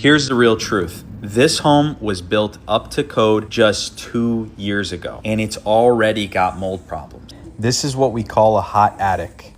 Here's the real truth. This home was built up to code just 2 years ago, and it's already got mold problems. This is what we call a hot attic.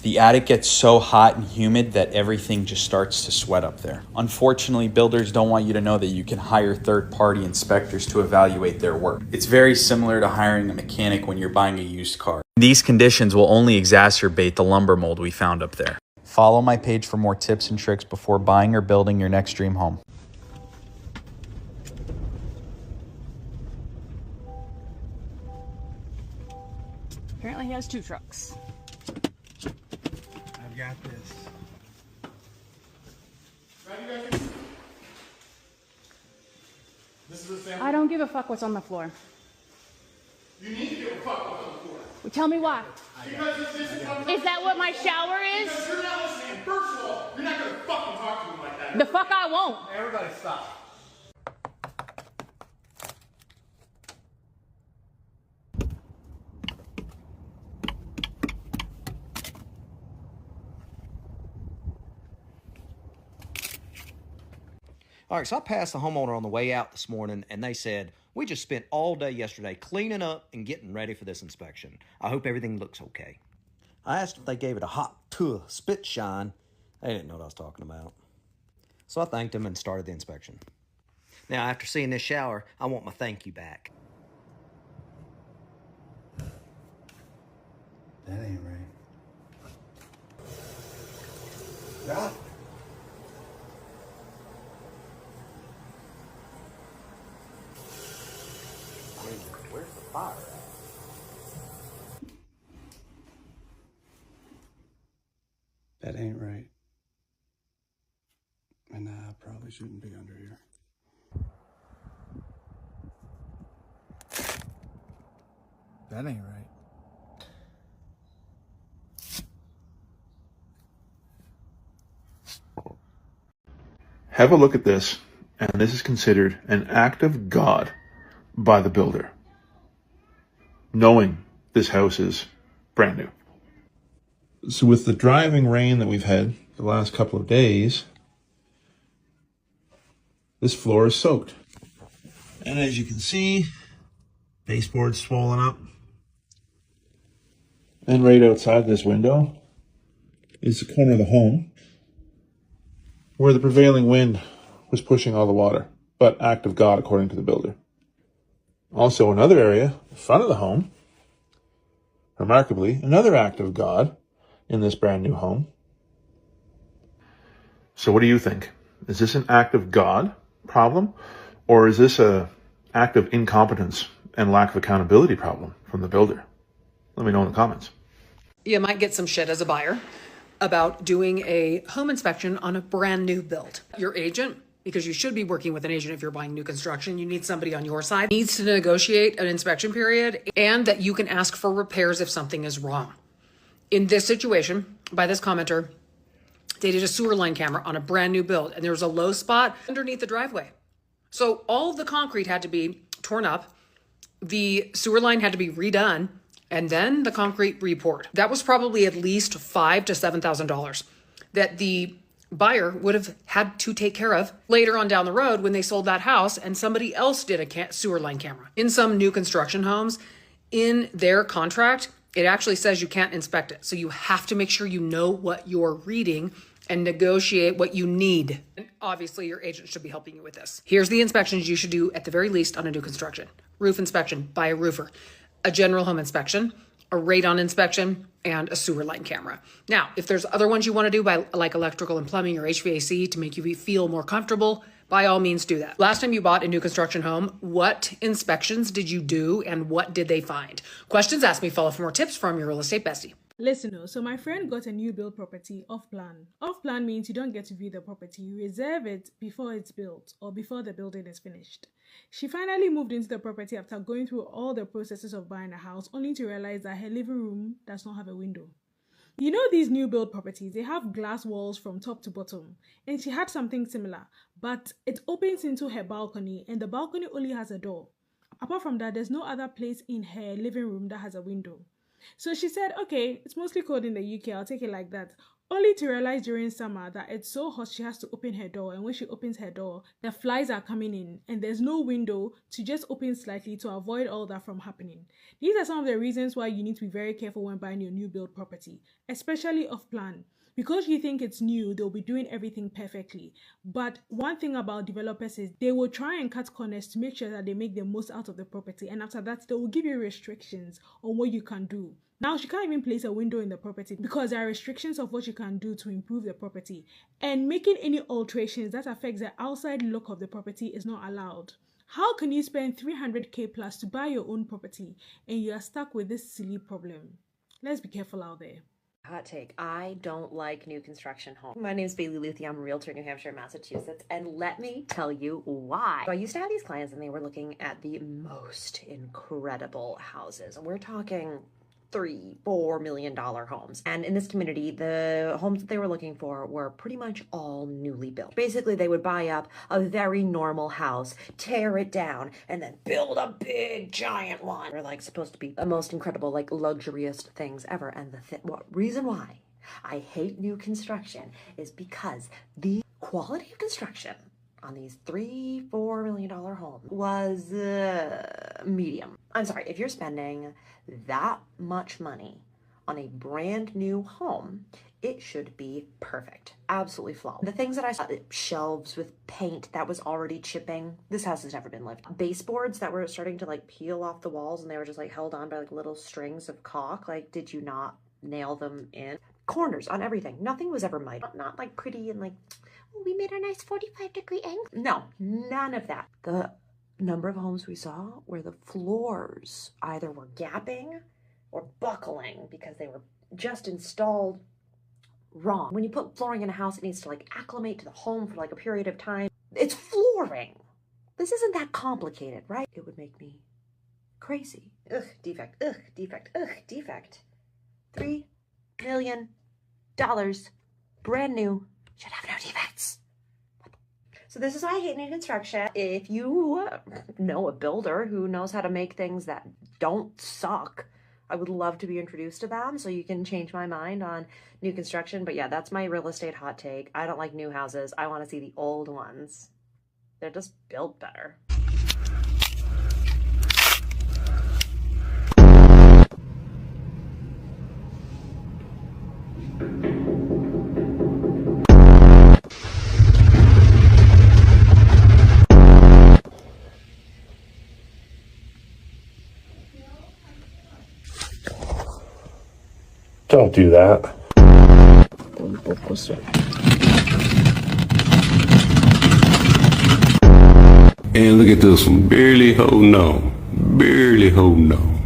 The attic gets so hot and humid that everything just starts to sweat up there. Unfortunately, builders don't want you to know that you can hire third-party inspectors to evaluate their work. It's very similar to hiring a mechanic when you're buying a used car. These conditions will only exacerbate the lumber mold we found up there. Follow my page for more tips and tricks before buying or building your next dream home. Apparently he has 2 trucks. I've got this. I don't give a fuck what's on the floor. You need to give a fuck what's on the floor. Well, tell me why. Because this is what Is that what my shower is? because you're not listening. First of all, you're not gonna fucking talk to him like that. The fuck I won't. Everybody stop. All right, so I passed the homeowner on the way out this morning, and they said, we just spent all day yesterday cleaning up and getting ready for this inspection. I hope everything looks okay. I asked if they gave it a hot spit shine. They didn't know what I was talking about. So I thanked them and started the inspection. Now, after seeing this shower, I want my thank you back. That ain't right. Yeah. I mean, where's the fire at? That ain't right. And I probably shouldn't be under here. That ain't right. Have a look at this, and this is considered an act of God by the builder, knowing this house is brand new. So with the driving rain that we've had the last couple of days, this floor is soaked. And as you can see, baseboard's swollen up. And right outside this window is the corner of the home where the prevailing wind was pushing all the water, but act of God according to the builder. Also another area, the front of the home, remarkably, another act of God in this brand new home. So what do you think? Is this an act of God problem, or is this an act of incompetence and lack of accountability problem from the builder? Let me know in the comments. You might get some shit as a buyer about doing a home inspection on a brand new build. Your agent, because you should be working with an agent if you're buying new construction, you need somebody on your side, needs to negotiate an inspection period and that you can ask for repairs if something is wrong. In this situation, by this commenter, they did a sewer line camera on a brand new build and there was a low spot underneath the driveway. So all of the concrete had to be torn up, the sewer line had to be redone, and then the concrete repoured. That was probably at least $5,000 to $7,000 that the buyer would have had to take care of later on down the road when they sold that house and somebody else did a sewer line camera. In some new construction homes, in their contract, it actually says you can't inspect it. So you have to make sure you know what you're reading and negotiate what you need. And obviously your agent should be helping you with this. Here's the inspections you should do at the very least on a new construction. Roof inspection by a roofer, a general home inspection, a radon inspection, and a sewer line camera. Now, if there's other ones you want to do by like electrical and plumbing or HVAC to make you feel more comfortable, by all means do that. Last time you bought a new construction home, what inspections did you do and what did they find? Questions asked me. Follow for more tips from your real estate bestie. Listen, so my friend got a new build property off plan. Off plan means you don't get to view the property. You reserve it before it's built or before the building is finished. She finally moved into the property after going through all the processes of buying a house, only to realize that her living room does not have a window. You know, these new build properties, they have glass walls from top to bottom, and she had something similar, but it opens into her balcony and the balcony only has a door. Apart from that, there's no other place in her living room that has a window. So she said, okay, it's mostly cold in the UK, I'll take it like that. only to realize during summer that it's so hot she has to open her door, and when she opens her door, the flies are coming in and there's no window to just open slightly to avoid all that from happening. These are some of the reasons why you need to be very careful when buying your new build property, especially off plan. Because you think it's new, they'll be doing everything perfectly. But one thing about developers is they will try and cut corners to make sure that they make the most out of the property. And after that, they will give you restrictions on what you can do. Now, she can't even place a window in the property because there are restrictions of what you can do to improve the property. And making any alterations that affects the outside look of the property is not allowed. How can you spend 300k plus to buy your own property and you are stuck with this silly problem? Let's be careful out there. Hot take. I don't like new construction homes. My name is Bailey Luthi. I'm a realtor in New Hampshire, Massachusetts. And let me tell you why. So I used to have these clients and they were looking at the most incredible houses. We're talking $3-4 million homes. And in this community, the homes that they were looking for were pretty much all newly built. Basically, they would buy up a very normal house, tear it down, and then build a big giant one. They're like supposed to be the most incredible, like luxurious things ever. And the reason why I hate new construction is because the quality of construction on these $3-4 million homes was medium. I'm sorry, if you're spending that much money on a brand new home, it should be perfect, absolutely flawless. The things that I saw, shelves with paint that was already chipping. This house has never been lived. Baseboards that were starting to like peel off the walls and they were just like held on by like little strings of caulk. Like, did you not nail them in? Corners on everything. Nothing was ever made. Not like pretty and like, oh, we made a nice 45-degree angle. No, none of that. The number of homes we saw where the floors either were gapping or buckling because they were just installed wrong. When you put flooring in a house, it needs to like acclimate to the home for like a period of time. It's flooring. This isn't that complicated, right? It would make me crazy. Ugh, defect, ugh, defect, ugh, defect. $3 million, brand new, should have no defects. So this is why I hate new construction. If you know a builder who knows how to make things that don't suck, I would love to be introduced to them so you can change my mind on new construction. But yeah, that's my real estate hot take. I don't like new houses. I want to see the old ones. They're just built better. Don't do that. And look at this one, barely holding on. Barely holding on.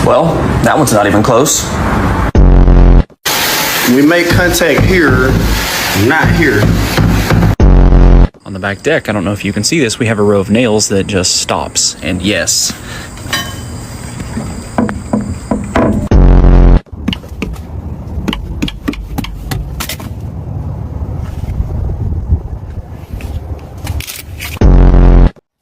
Well, that one's not even close. We make contact here, not here. On the back deck, I don't know if you can see this, we have a row of nails that just stops. And yes,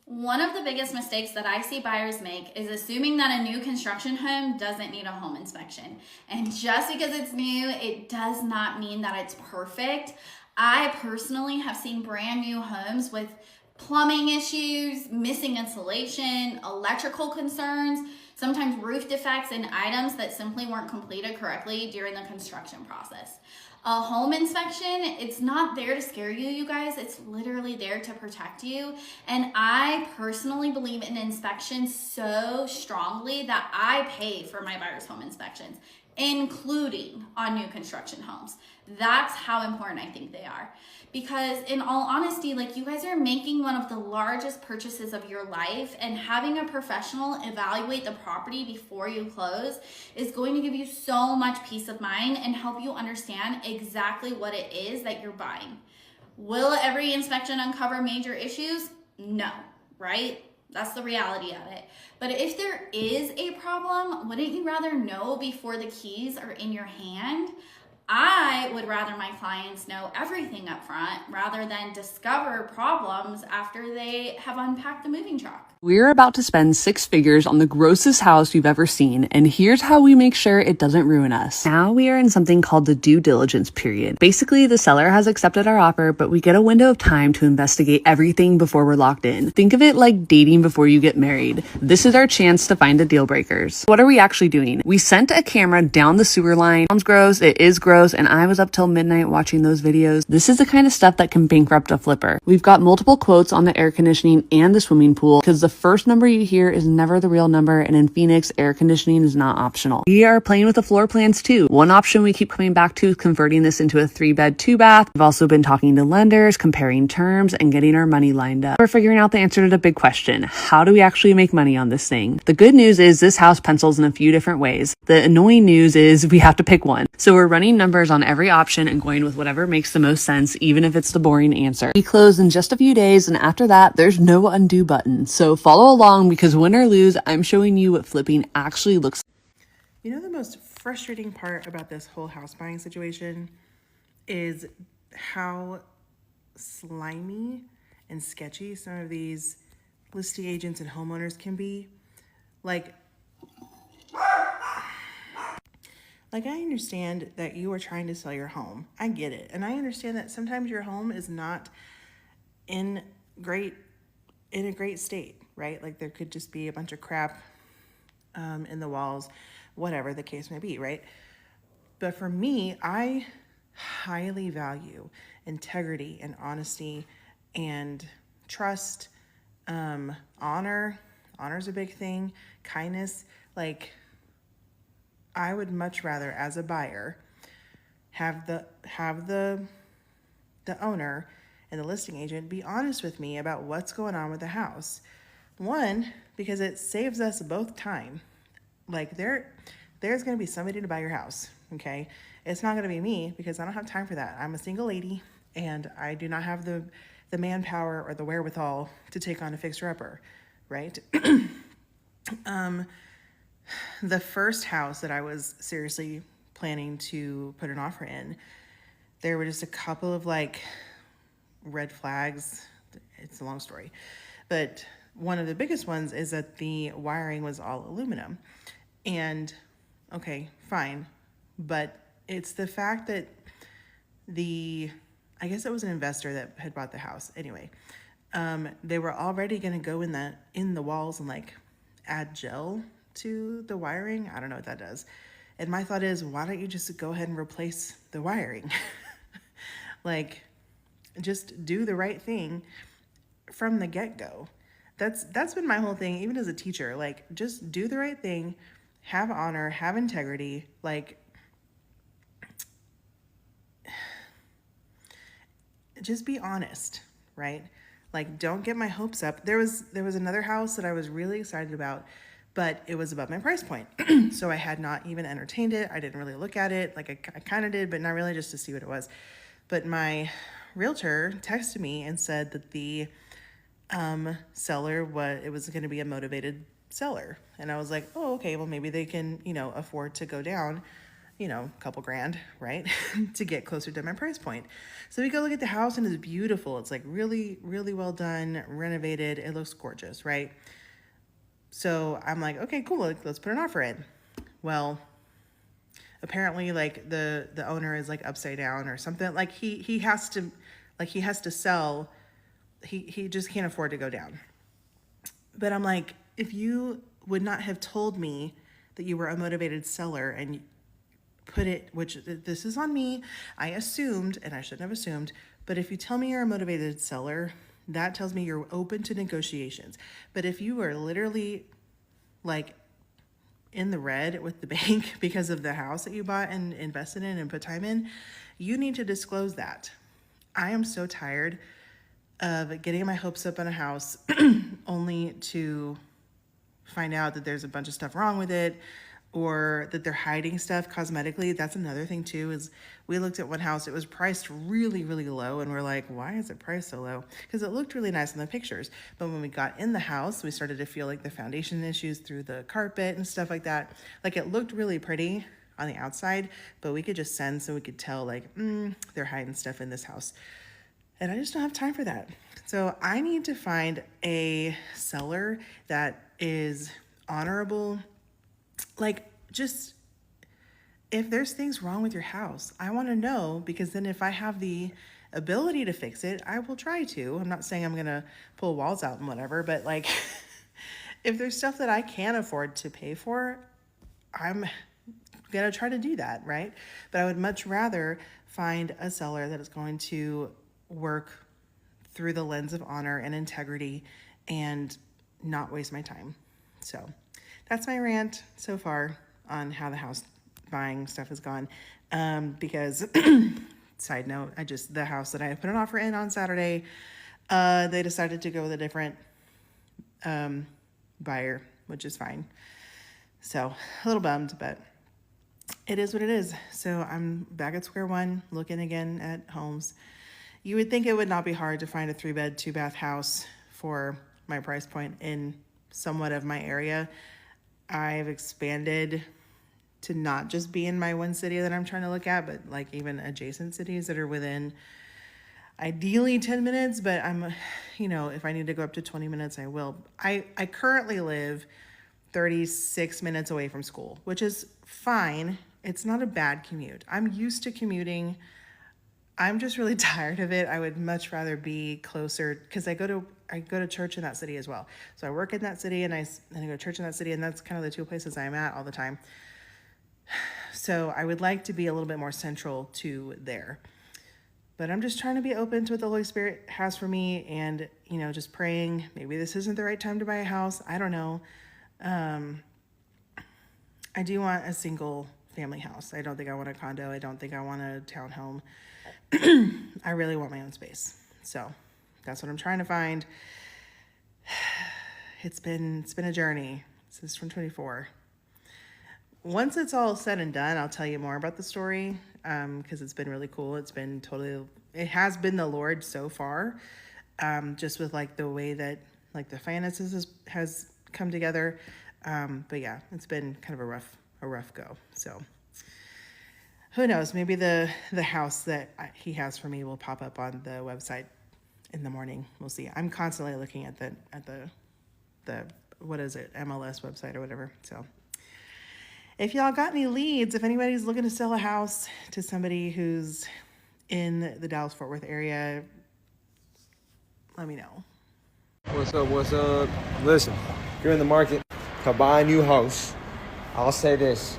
one of the biggest mistakes that I see buyers make is assuming that a new construction home doesn't need a home inspection. And just because it's new, it does not mean that it's perfect. I personally have seen brand new homes with plumbing issues, missing insulation, electrical concerns, sometimes roof defects and items that simply weren't completed correctly during the construction process. A home inspection, it's not there to scare you, you guys. It's literally there to protect you. And I personally believe in inspections so strongly that I pay for my buyer's home inspections, including on new construction homes. That's how important I think they are. Because in all honesty, like, you guys are making one of the largest purchases of your life, and having a professional evaluate the property before you close is going to give you so much peace of mind and help you understand exactly what it is that you're buying. Will every inspection uncover major issues? No, right? That's the reality of it. But if there is a problem, wouldn't you rather know before the keys are in your hand? I would rather my clients know everything up front rather than discover problems after they have unpacked the moving truck. We're about to spend 6 figures on the grossest house you've ever seen, and here's how we make sure it doesn't ruin us. Now we are in something called the due diligence period. Basically, the seller has accepted our offer, but we get a window of time to investigate everything before we're locked in. Think of it like dating before you get married. This is our chance to find the deal breakers. What are we actually doing? We sent a camera down the sewer line. Sounds gross, it is gross, and I was up till midnight watching those videos. This is the kind of stuff that can bankrupt a flipper. We've got multiple quotes on the air conditioning and the swimming pool because the first number you hear is never the real number, and in Phoenix, air conditioning is not optional. We are playing with the floor plans too. One option we keep coming back to is converting this into a 3-bed, 2-bath. We've also been talking to lenders, comparing terms, and getting our money lined up. We're figuring out the answer to the big question: how do we actually make money on this thing? The good news is this house pencils in a few different ways. The annoying news is we have to pick one. So we're running numbers on every option and going with whatever makes the most sense, even if it's the boring answer. We close in just a few days, and after that, there's no undo button. So follow along, because win or lose, I'm showing you what flipping actually looks like. You know, the most frustrating part about this whole house buying situation is how slimy and sketchy some of these listing agents and homeowners can be. Like I understand that you are trying to sell your home. I get it. And I understand that sometimes your home is not in a great state, right? Like there could just be a bunch of crap in the walls, whatever the case may be, right? But for me, I highly value integrity and honesty and trust, honor. Honor's a big thing. Kindness. Like, I would much rather, as a buyer, have the owner and the listing agent be honest with me about what's going on with the house. One, because it saves us both time. Like there's going to be somebody to buy your house, okay? It's not going to be me, because I don't have time for that. I'm a single lady and I do not have the manpower or the wherewithal to take on a fixer-upper, right? The first house that I was seriously planning to put an offer in, there were just a couple of like red flags. It's a long story, but one of the biggest ones is that the wiring was all aluminum. And okay, fine, but it's the fact that I guess it was an investor that had bought the house. Anyway, they were already going to go in the walls and like add gel to the wiring. I don't know what that does. And my thought is, why don't you just go ahead and replace the wiring? Like, just do the right thing from the get-go. That's been my whole thing, even as a teacher. Like, just do the right thing, have honor, have integrity. Like, just be honest, right? Like, don't get my hopes up. There was another house that I was really excited about, but it was above my price point. So I had not even entertained it. I didn't really look at it. Like I kind of did, but not really, just to see what it was. But my realtor texted me and said that the seller was going to be a motivated seller. And I was like, oh, okay, well, maybe they can, afford to go down, a couple grand, right? to get closer to my price point. So we go look at the house and it's beautiful. It's like really, really well done, renovated. It looks gorgeous, right? So I'm like, okay, cool. Let's put an offer in. Well, apparently like the owner is like upside down or something. Like he has to sell. He just can't afford to go down. But I'm like, if you would not have told me that you were a motivated seller and put it, which this is on me, I assumed, and I shouldn't have assumed, but if you tell me you're a motivated seller, that tells me you're open to negotiations. But if you are literally like in the red with the bank because of the house that you bought and invested in and put time in, you need to disclose that. I am so tired of getting my hopes up on a house only to find out that there's a bunch of stuff wrong with it, or that they're hiding stuff cosmetically. That's another thing too, is we looked at one house, it was priced really, really low, and we're like, why is it priced so low? Because it looked really nice in the pictures. But when we got in the house, we started to feel like the foundation issues through the carpet and stuff like that. Like, it looked really pretty on the outside, but we could just sense and we could tell like, they're hiding stuff in this house. And I just don't have time for that. So I need to find a seller that is honorable. Like, just, if there's things wrong with your house, I want to know, because then if I have the ability to fix it, I will try to. I'm not saying I'm going to pull walls out and whatever, but like, if there's stuff that I can't afford to pay for, I'm going to try to do that, right? But I would much rather find a seller that is going to work through the lens of honor and integrity and not waste my time. So that's my rant so far on how the house buying stuff has gone. Because side note, the house that I put an offer in on Saturday, they decided to go with a different buyer, which is fine. So a little bummed, but it is what it is. So I'm back at square one, looking again at homes. You would think it would not be hard to find a 3-bed, 2-bath house for my price point in somewhat of my area. I've expanded to not just be in my one city that I'm trying to look at, but like even adjacent cities that are within ideally 10 minutes, but I'm, if I need to go up to 20 minutes, I will. I currently live 36 minutes away from school, which is fine. It's not a bad commute. I'm used to commuting. I'm just really tired of it. I would much rather be closer, because I go to church in that city as well. So I work in that city and I go to church in that city, and that's kind of the two places I'm at all the time. So I would like to be a little bit more central to there. But I'm just trying to be open to what the Holy Spirit has for me, and, just praying. Maybe this isn't the right time to buy a house. I don't know. I do want a single family house. I don't think I want a condo. I don't think I want a townhome. I really want my own space. So that's what I'm trying to find. It's been a journey since 2024. Once it's all said and done, I'll tell you more about the story, because it's been really cool. It has been the Lord so far, just with like the way that like the finances has come together. But yeah, it's been kind of a rough go. So who knows? Maybe the house that he has for me will pop up on the website in the morning. We'll see. I'm constantly looking at the what is it, MLS website or whatever. So if y'all got any leads, if anybody's looking to sell a house to somebody who's in the Dallas-Fort Worth area, let me know. What's up? Listen, if you're in the market to buy a new house, I'll say this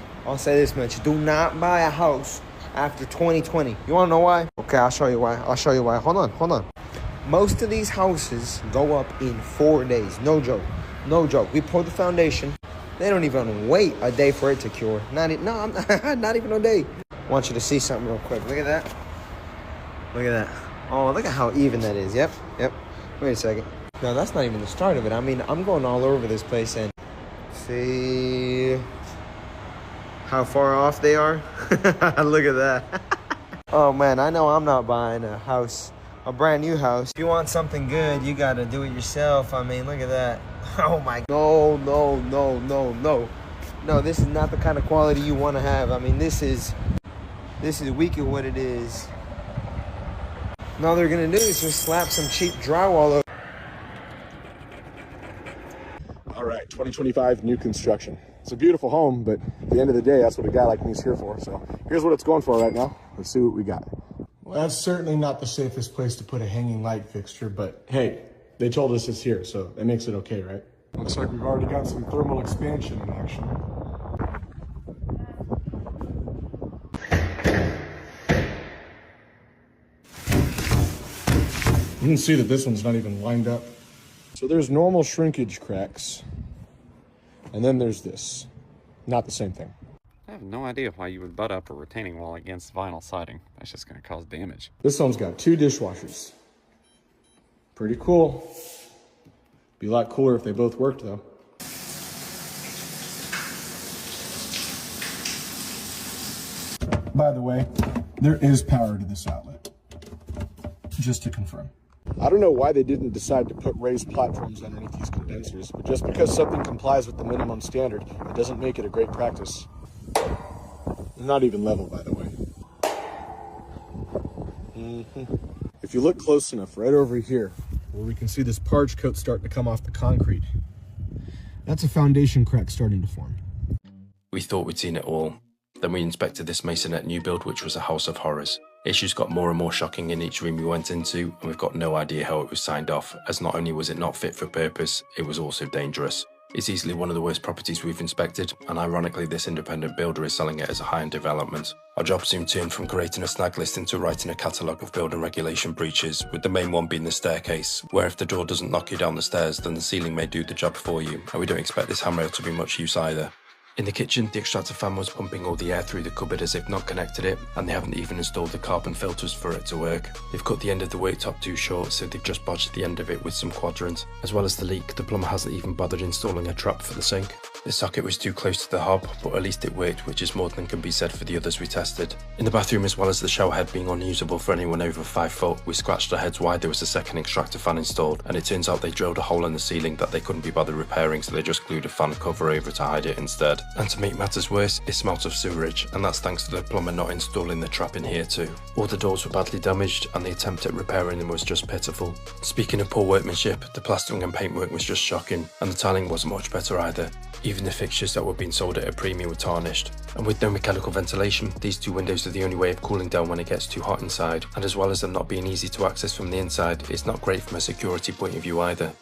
much. Do not buy a house after 2020. You want to know why? Okay, I'll show you why. Hold on. Most of these houses go up in 4 days. No joke. We pour the foundation. They don't even wait a day for it to cure. Not even a day. I want you to see something real quick. Look at that. Oh, look at how even that is. Yep. Wait a second. No, that's not even the start of it. I mean, I'm going all over this place and see how far off they are. Look at that. Oh man, I know I'm not buying a brand new house. If you want something good, you gotta do it yourself. I mean, look at that. Oh my, no. No, this is not the kind of quality you want to have. I mean, this is weak at what it is. All they're gonna do is just slap some cheap drywall over. All right, 2025 new construction. It's a beautiful home, but at the end of the day, that's what a guy like me is here for. So here's what it's going for right now. Let's see what we got. Well, that's certainly not the safest place to put a hanging light fixture, but hey, they told us it's here, so that makes it okay, right? Looks like we've already got some thermal expansion in action. You can see that this one's not even lined up. So there's normal shrinkage cracks, and then there's this. Not the same thing. I have no idea why you would butt up a retaining wall against vinyl siding. That's just going to cause damage. This one's got 2 dishwashers. Pretty cool. Be a lot cooler if they both worked, though. By the way, there is power to this outlet. Just to confirm. I don't know why they didn't decide to put raised platforms underneath these condensers, but just because something complies with the minimum standard, it doesn't make it a great practice. Not even level, by the way. If you look close enough, right over here, where we can see this parge coat starting to come off the concrete, that's a foundation crack starting to form. We thought we'd seen it all. Then we inspected this masonette new build, which was a house of horrors. Issues got more and more shocking in each room we went into, and we've got no idea how it was signed off, as not only was it not fit for purpose, it was also dangerous. It's easily one of the worst properties we've inspected, and ironically this independent builder is selling it as a high-end development. Our job soon turned from creating a snag list into writing a catalogue of building regulation breaches, with the main one being the staircase, where if the door doesn't knock you down the stairs, then the ceiling may do the job for you, and we don't expect this handrail to be much use either. In the kitchen, the extractor fan was pumping all the air through the cupboard as if not connected it, and they haven't even installed the carbon filters for it to work. They've cut the end of the worktop too short, so they've just bodged the end of it with some quadrant. As well as the leak, the plumber hasn't even bothered installing a trap for the sink. The socket was too close to the hob, but at least it worked, which is more than can be said for the others we tested. In the bathroom, as well as the shower head being unusable for anyone over 5 foot, we scratched our heads why there was a second extractor fan installed, and it turns out they drilled a hole in the ceiling that they couldn't be bothered repairing, so they just glued a fan cover over to hide it instead. And to make matters worse, it smelt of sewerage, and that's thanks to the plumber not installing the trap in here too. All the doors were badly damaged, and the attempt at repairing them was just pitiful. Speaking of poor workmanship, the plastering and paintwork was just shocking, and the tiling wasn't much better either. Even the fixtures that were being sold at a premium were tarnished. And with no mechanical ventilation, these 2 windows are the only way of cooling down when it gets too hot inside, and as well as them not being easy to access from the inside, it's not great from a security point of view either.